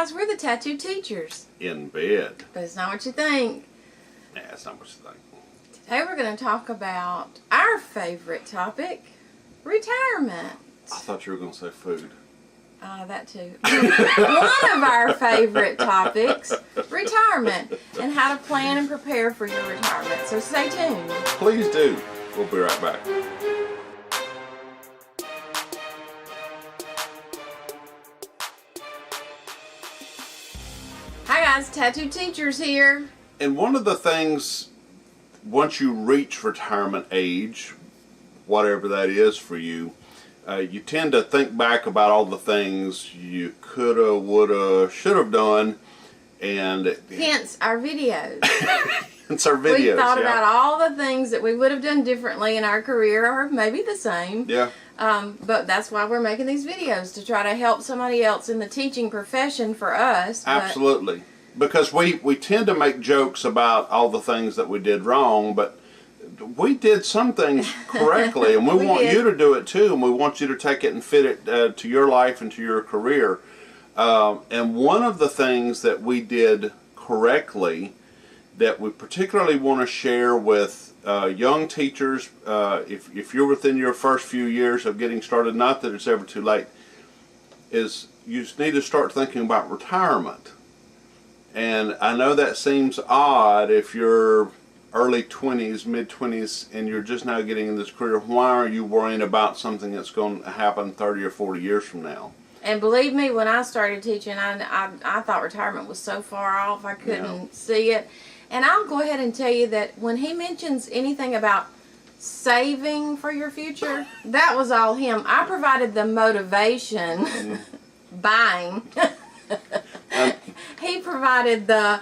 guys, we're the tattoo teachers. In bed. But it's not what you think. Yeah, that's not what you think. Today we're going to talk about our favorite topic, retirement. I thought you were going to say food. That too. One of our favorite topics, retirement, and how to plan and prepare for your retirement. So stay tuned. Please do. We'll be right back. Hi guys, Tattoo Teachers here. And one of the things, once you reach retirement age, whatever that is for you, you tend to think back about all the things you coulda, woulda, should have done, and hence our videos. hence our videos. We thought about all the things that we would have done differently in our career, or maybe the same. Yeah. But that's why we're making these videos, to try to help somebody else in the teaching profession for us. Absolutely. Because we tend to make jokes about all the things that we did wrong, but we did some things correctly, and we want you to do it too, and we want you to take it and fit it to your life and to your career. And one of the things that we did correctly that we particularly want to share with young teachers, if you're within your first few years of getting started, not that it's ever too late, is you just need to start thinking about retirement. And I know that seems odd if you're early 20s, mid-20s, and you're just now getting in this career. Why are you worrying about something that's going to happen 30 or 40 years from now? And believe me, when I started teaching, I thought retirement was so far off I couldn't see it. And I'll go ahead and tell you that when he mentions anything about saving for your future, that was all him. I provided the motivation, buying. He provided the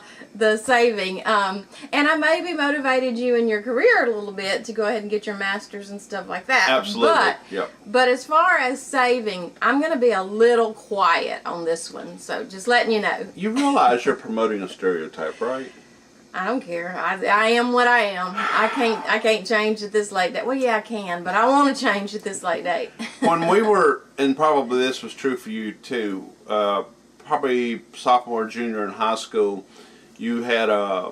saving, and I maybe motivated you in your career a little bit to go ahead and get your master's and stuff like that. Absolutely. But as far as saving, I'm going to be a little quiet on this one, so just letting you know. You realize you're promoting a stereotype, right? I don't care. I am what I am. I can't change at this late date. Well, yeah, I can, but I want to change at this late date. When we were, and probably this was true for you too, probably sophomore, junior in high school, you had a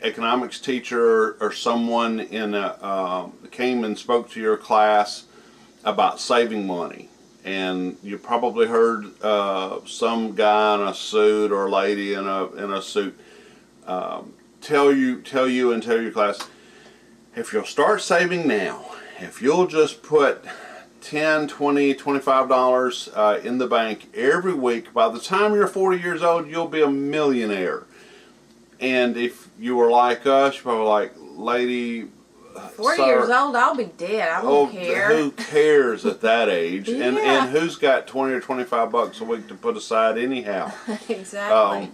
economics teacher or someone came and spoke to your class about saving money, and you probably heard some guy in a suit or lady in a suit tell you and tell your class, if you'll start saving now, if you'll just put $10, $20, $25 in the bank every week, by the time you're 40 years old, you'll be a millionaire. And if you were like us, you're probably like, lady, 40 years old, I'll be dead. I don't care. Who cares at that age? Yeah. And who's got 20 or 25 bucks a week to put aside anyhow? Exactly.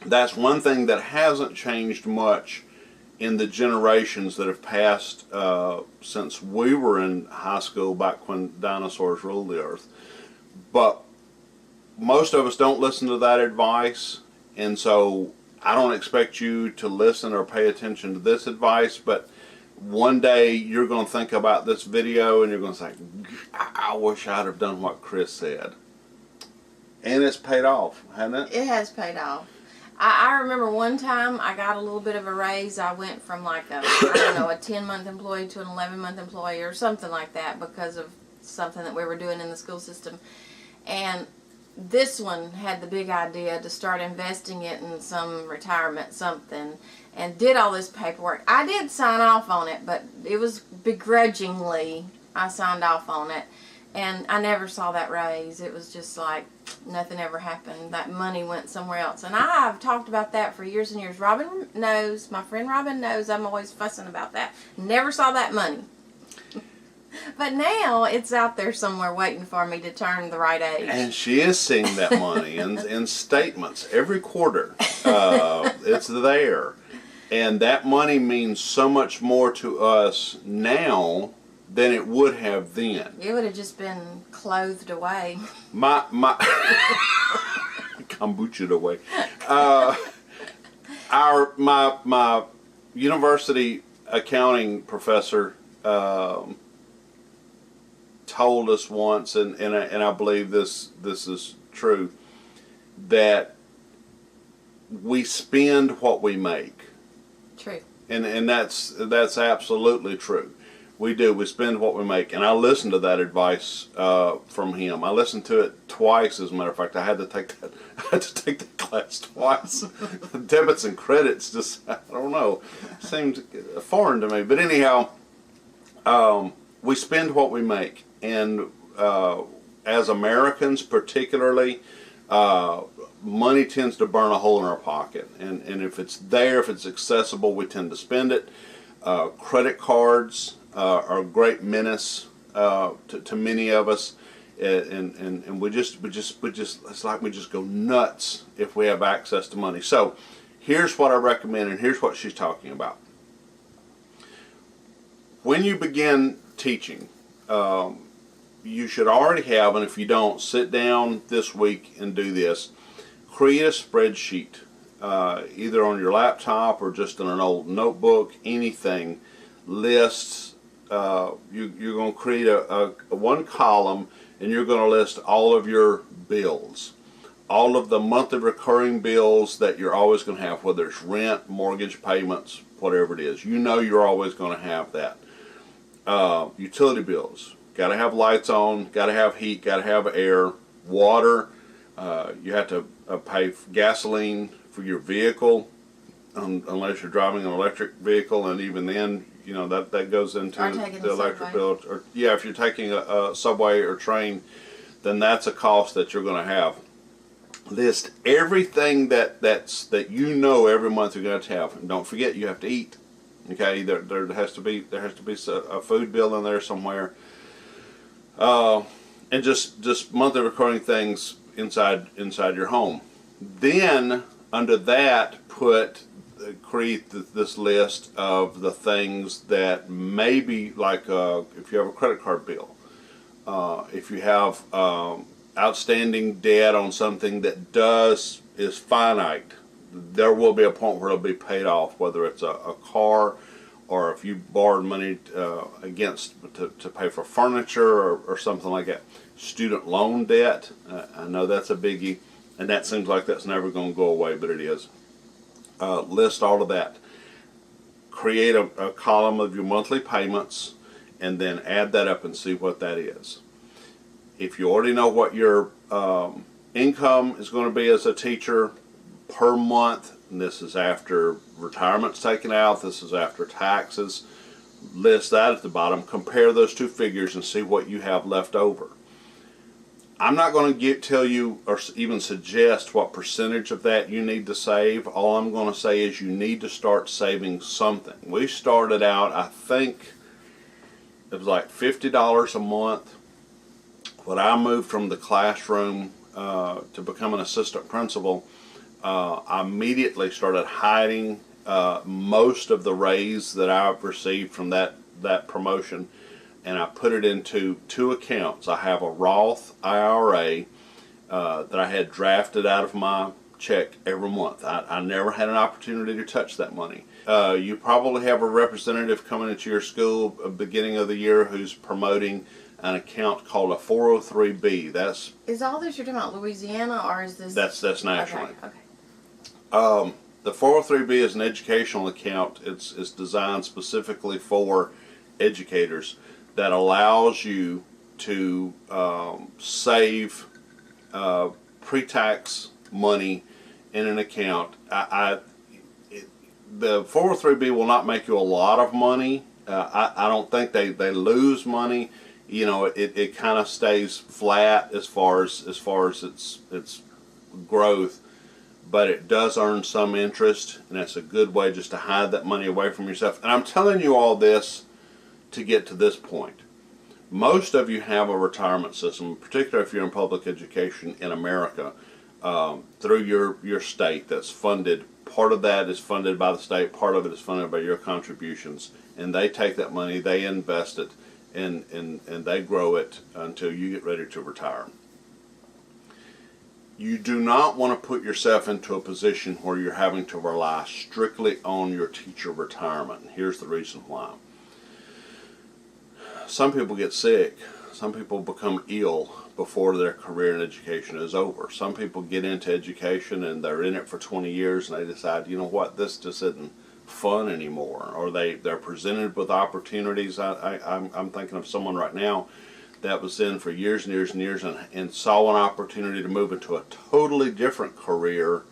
That's one thing that hasn't changed much in the generations that have passed since we were in high school, back when dinosaurs ruled the earth. But most of us don't listen to that advice, and so I don't expect you to listen or pay attention to this advice, but one day you're going to think about this video and you're going to say, I wish I'd have done what Chris said. And it's paid off, hasn't it? It has paid off. I remember one time I got a little bit of a raise. I went from like a 10-month employee to an 11-month employee or something like that because of something that we were doing in the school system. And this one had the big idea to start investing it in some retirement something, and did all this paperwork. I did sign off on it, but it was begrudgingly I signed off on it. And I never saw that raise. It was just like nothing ever happened. That money went somewhere else. And I've talked about that for years and years. Robin knows, my friend Robin knows, I'm always fussing about that. Never saw that money. But now it's out there somewhere waiting for me to turn the right age. And she is seeing that money in statements every quarter. It's there. And that money means so much more to us now than it would have then. It would have just been clothed away. My kombucha away. My university accounting professor told us once, and I believe this is true. that we spend what we make. True. And that's absolutely true. We do. We spend what we make. And I listened to that advice from him. I listened to it twice, as a matter of fact. I had to take that class twice. Debits and credits just, I don't know, seemed foreign to me. But anyhow, we spend what we make. And as Americans particularly, money tends to burn a hole in our pocket. And if it's there, if it's accessible, we tend to spend it. Credit cards are a great menace to many of us, and we just it's like we just go nuts if we have access to money. So here's what I recommend, and here's what she's talking about. When you begin teaching, you should already have, and if you don't, sit down this week and do this. Create a spreadsheet, either on your laptop or just in an old notebook, anything. Lists. You're going to create a one column, and you're going to list all of your bills, all of the monthly recurring bills that you're always going to have, whether it's rent, mortgage payments, whatever it is. You know you're always going to have that. Utility bills. Got to have lights on. Got to have heat. Got to have air. Water. You have to pay gasoline for your vehicle, unless you're driving an electric vehicle, and even then, you know, that goes into the electric bill. Or yeah, if you're taking a subway or train, then that's a cost that you're going to have. List everything that you know every month you're going to have, and don't forget you have to eat. Okay, there has to be a food bill in there somewhere, and just monthly recurring things inside your home. Then under that, create this list of the things that maybe, like if you have a credit card bill, if you have outstanding debt on something that is finite, there will be a point where it'll be paid off, whether it's a car, or if you borrowed money to pay for furniture or something like that. Student loan debt, I know that's a biggie, and that seems like that's never going to go away, but it is. List all of that. Create a column of your monthly payments, and then add that up and see what that is. If you already know what your income is going to be as a teacher per month, and this is after retirement's taken out, this is after taxes, list that at the bottom. Compare those two figures and see what you have left over. I'm not going to tell you or even suggest what percentage of that you need to save. All I'm going to say is you need to start saving something. We started out, I think it was like $50 a month. When I moved from the classroom to become an assistant principal, I immediately started hiding most of the raise that I've received from that promotion, and I put it into two accounts. I have a Roth IRA that I had drafted out of my check every month. I never had an opportunity to touch that money. You probably have a representative coming into your school at the beginning of the year who's promoting an account called a 403B. Is all this you're talking about Louisiana, or is this? That's nationally. Okay. The 403B is an educational account. It's designed specifically for educators, that allows you to save pre-tax money in an account. The 403B will not make you a lot of money. I don't think they lose money. You know, it kind of stays flat as far as its growth, but it does earn some interest, and that's a good way just to hide that money away from yourself. And I'm telling you all this to get to this point. Most of you have a retirement system, particularly if you're in public education in America, through your state that's funded. Part of that is funded by the state, part of it is funded by your contributions, and they take that money, they invest it, and they grow it until you get ready to retire. You do not want to put yourself into a position where you're having to rely strictly on your teacher retirement. Here's the reason why. Some people get sick. Some people become ill. before their career in education is over. Some people get into education and they're in it for 20 years and they decide, you know what, this just isn't fun anymore, or they're presented with opportunities. I'm thinking of someone right now that was in for years and years and years and saw an opportunity to move into a totally different career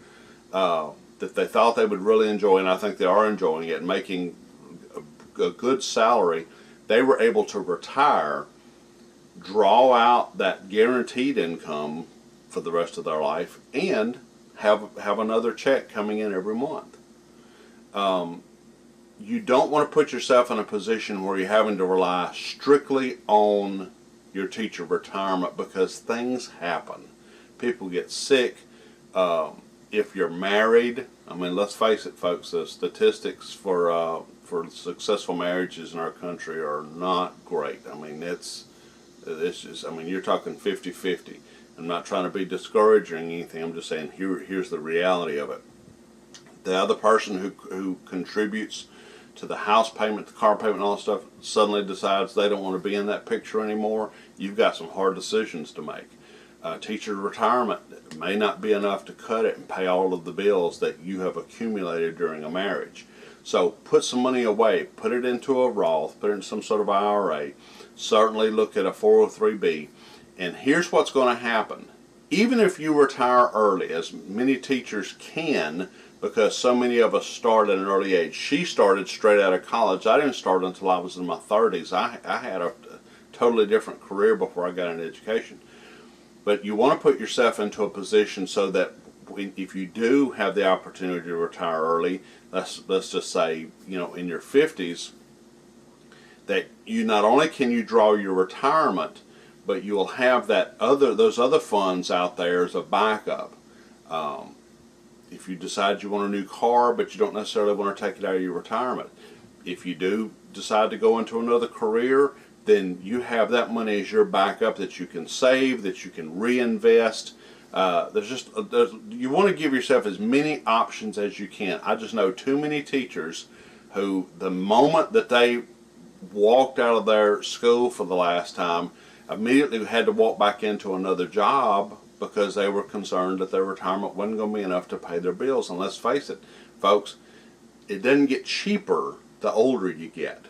that they thought they would really enjoy, and I think they are enjoying it, making a good salary. They were able to retire, draw out that guaranteed income for the rest of their life, and have another check coming in every month. You don't want to put yourself in a position where you're having to rely strictly on your teacher retirement, because things happen. People get sick. If you're married, I mean, let's face it, folks, the statistics for successful marriages in our country are not great. I mean, it's just, I mean, you're talking 50-50. I'm not trying to be discouraging or anything. I'm just saying here's the reality of it. The other person who contributes to the house payment, the car payment, and all that stuff, suddenly decides they don't want to be in that picture anymore. You've got some hard decisions to make. Teacher retirement may not be enough to cut it and pay all of the bills that you have accumulated during a marriage. So put some money away, put it into a Roth, put it in some sort of IRA. Certainly look at a 403B. And here's what's going to happen. Even if you retire early, as many teachers can, because so many of us start at an early age. She started straight out of college. I didn't start until I was in my 30s. I had a totally different career before I got into education. But you want to put yourself into a position so that if you do have the opportunity to retire early, let's just say, you know, in your 50s, that you not only can you draw your retirement, but you'll have those other funds out there as a backup. If you decide you want a new car, but you don't necessarily want to take it out of your retirement. If you do decide to go into another career, then you have that money as your backup that you can save, that you can reinvest. You want to give yourself as many options as you can. I just know too many teachers who, the moment that they walked out of their school for the last time, immediately had to walk back into another job because they were concerned that their retirement wasn't going to be enough to pay their bills. And let's face it, folks, it doesn't get cheaper the older you get.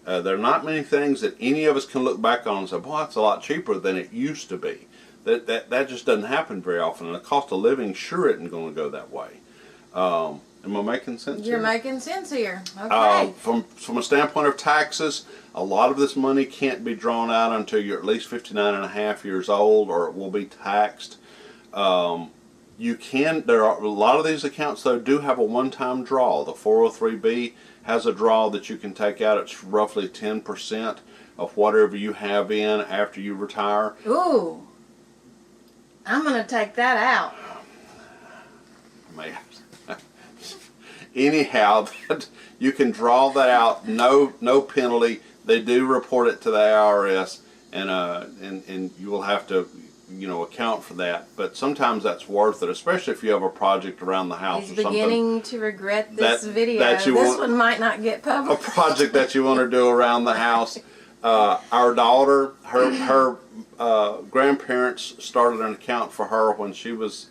There are not many things that any of us can look back on and say, boy, that's a lot cheaper than it used to be. That just doesn't happen very often. And the cost of living sure isn't going to go that way. Am I making sense You're here? making sense here. Okay. From a standpoint of taxes, a lot of this money can't be drawn out until you're at least 59 and a half years old, or it will be taxed. There are a lot of these accounts, though, do have a one-time draw. The 403B has a draw that you can take out. It's roughly 10% of whatever you have in after you retire. Ooh. I'm going to take that out. Man. Anyhow, you can draw that out, no penalty. They do report it to the IRS, and you will have to, account for that. But sometimes that's worth it, especially if you have a project around the house. He's or something. Beginning to regret this video. This one might not get published. A project that you want to do around the house. Our daughter, her grandparents started an account for her when she was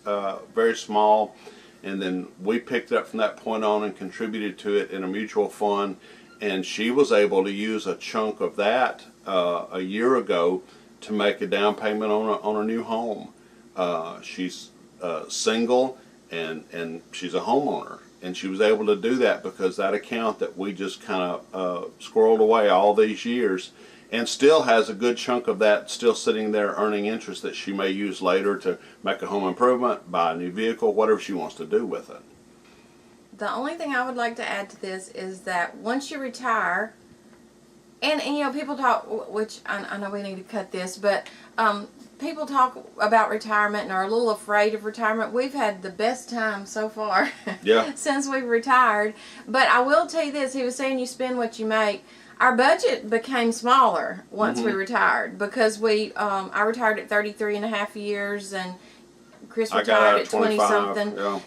very small. And then we picked it up from that point on and contributed to it in a mutual fund. And she was able to use a chunk of that a year ago to make a down payment on a new home. She's single and she's a homeowner. And she was able to do that because that account that we just kind of squirreled away all these years, and still has a good chunk of that still sitting there earning interest that she may use later to make a home improvement, buy a new vehicle, whatever she wants to do with it. The only thing I would like to add to this is that once you retire, and people talk, which I know we need to cut this, but people talk about retirement and are a little afraid of retirement. We've had the best time so far since we've retired. But I will tell you this, he was saying you spend what you make. Our budget became smaller once we retired because I retired at 33 and a half years, and Chris I got retired out at at 25, 20-something. yeah.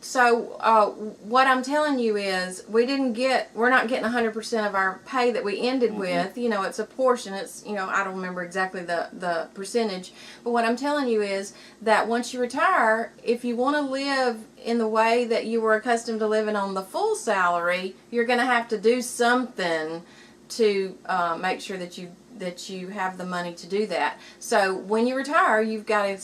So what I'm telling you is we're not getting 100% of our pay that we ended with. You know, it's a portion. It's, you know, I don't remember exactly the percentage. But what I'm telling you is that once you retire, if you want to live in the way that you were accustomed to living on the full salary, you're going to have to do something to make sure that you have the money to do that. So when you retire, you've got to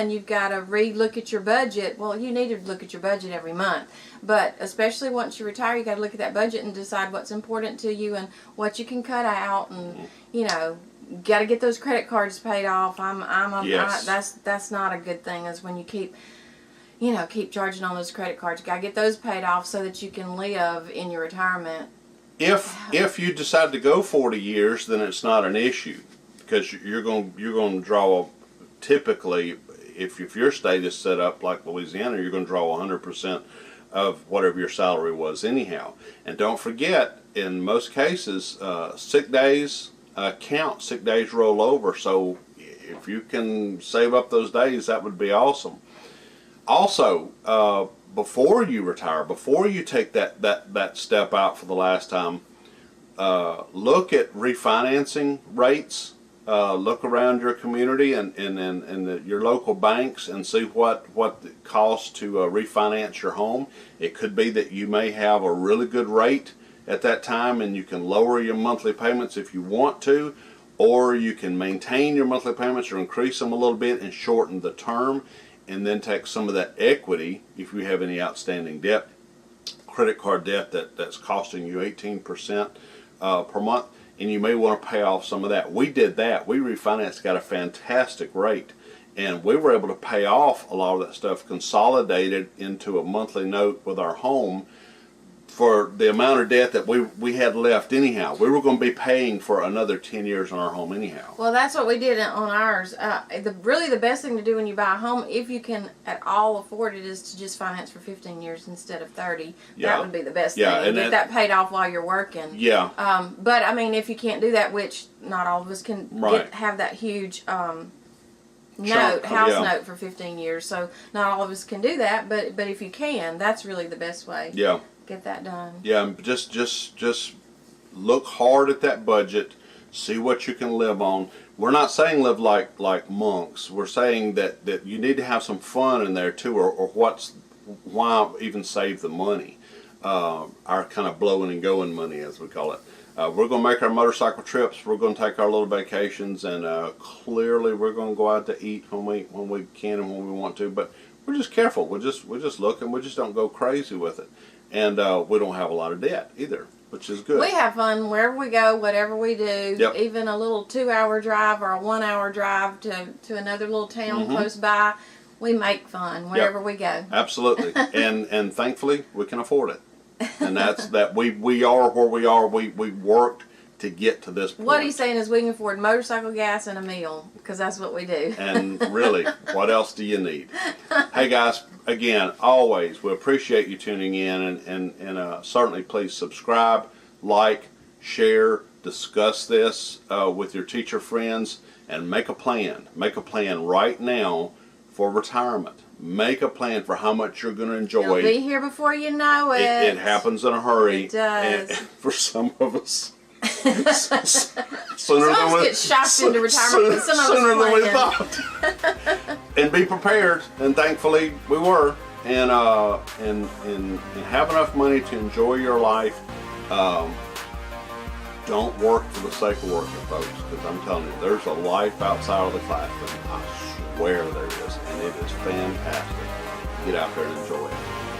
you've got to re-look at your budget. Well, you need to look at your budget every month, but especially once you retire, you got to look at that budget and decide what's important to you and what you can cut out, and you know, got to get those credit cards paid off. That's not a good thing, is when you keep charging on those credit cards. You got to get those paid off so that you can live in your retirement. If you decide to go 40 years, then it's not an issue, because you're going to draw, typically, if your state is set up like Louisiana, you're going to draw 100% of whatever your salary was anyhow. And don't forget, in most cases, sick days count. Sick days roll over. So if you can save up those days, that would be awesome. Also, before you retire, before you take that step out for the last time, look at refinancing rates. Look around your community and your local banks and see what it costs to refinance your home. It could be that you may have a really good rate at that time, and you can lower your monthly payments if you want to, or you can maintain your monthly payments or increase them a little bit and shorten the term, and then take some of that equity, if you have any outstanding debt, credit card debt that's costing you 18% per month, and you may want to pay off some of that. We did that. We refinanced, got a fantastic rate, and we were able to pay off a lot of that stuff, consolidated into a monthly note with our home for the amount of debt that we had left anyhow. We were going to be paying for another 10 years on our home anyhow. Well, that's what we did on ours. Really the best thing to do when you buy a home, if you can at all afford it, is to just finance for 15 years instead of 30. Yeah. That would be the best thing. And get that paid off while you're working. Yeah. But I mean, if you can't do that, which not all of us can have that huge house note for 15 years, so not all of us can do that, but if you can, that's really the best way. Yeah. Get that done. Yeah, just look hard at that budget, see what you can live on. We're not saying live like monks. We're saying that you need to have some fun in there too, or why even save the money, our kind of blowing and going money, as we call it. We're going to make our motorcycle trips. We're going to take our little vacations, and clearly we're going to go out to eat when we can and when we want to. But we're just careful. We just look, and we just don't go crazy with it. And we don't have a lot of debt either, which is good. We have fun wherever we go, whatever we do. Yep. Even a little 2-hour drive or a 1-hour drive to another little town close by. We make fun wherever we go. Absolutely. and thankfully we can afford it. And that's that we are where we are. We worked to get to this point. What he's saying is we can afford motorcycle gas and a meal, because that's what we do. And really, what else do you need? Hey guys, again, always, we appreciate you tuning in, and certainly please subscribe, like, share, discuss this with your teacher friends, and make a plan. Make a plan right now for retirement. Make a plan for how much you're going to enjoy. It'll be here before you know it. It happens in a hurry. It does. And for some of us. Some of us get shocked into retirement, but some of us sooner than we thought. And be prepared, and thankfully we were, and have enough money to enjoy your life. Don't work for the sake of working, folks, because I'm telling you, there's a life outside of the classroom. I swear there is, and it is fantastic. Get out there and enjoy it.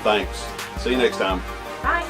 Thanks. See you next time. Bye.